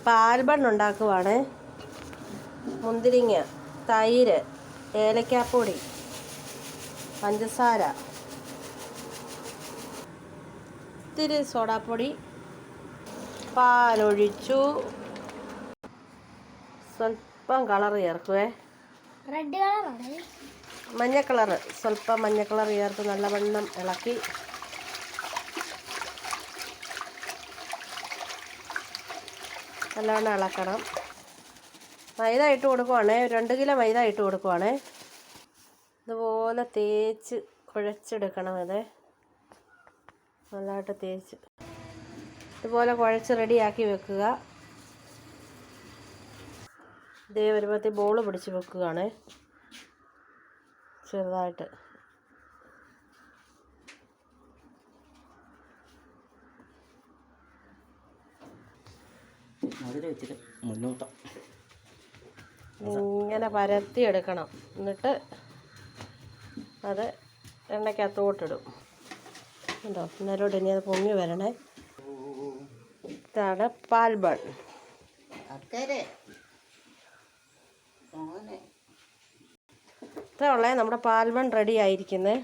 പാൽ ബൺ ഉണ്ടാക്കുവാണ്. മുന്തിരിങ്ങ, തൈര്, ഏലക്കാപ്പൊടി, പഞ്ചസാര, ഇത്തിരി സോഡാപ്പൊടി, പാലൊഴിച്ചു. സ്വല്പം കളർ ചേർക്കുവേ. റെഡ് കളറാണ്, മഞ്ഞ കളർ, സ്വല്പം മഞ്ഞ കളർ ചേർത്ത് നല്ലവണ്ണം ഇളക്കി നല്ലവണ്ണം ഇളക്കണം. മൈദ ഇട്ട് കൊടുക്കുവാണേ, 2 കിലോ മൈദ ഇട്ട് കൊടുക്കുവാണേ. ഇതുപോലെ തേച്ച് കുഴച്ചെടുക്കണം. ഇത് നല്ലതായിട്ട് തേച്ച് ഇതുപോലെ കുഴച്ച് റെഡിയാക്കി വെക്കുക. ഇതേ വരുമ്പോഴത്തെ ബോൾ പിടിച്ച് വെക്കുകയാണ് ചെറുതായിട്ട്. ഇങ്ങനെ പരത്തി എടുക്കണം. എന്നിട്ട് അത് എണ്ണയ്ക്കകത്തോട്ടിടും. ഉണ്ടോ? ഇന്നലോട്ട് ഇനി അത് പൊങ്ങി വരണേ. ഇതാണ് പാൽ ബൺ. ഇത്രയുള്ളേ നമ്മുടെ പാൽ ബൺ റെഡി ആയിരിക്കുന്നത്.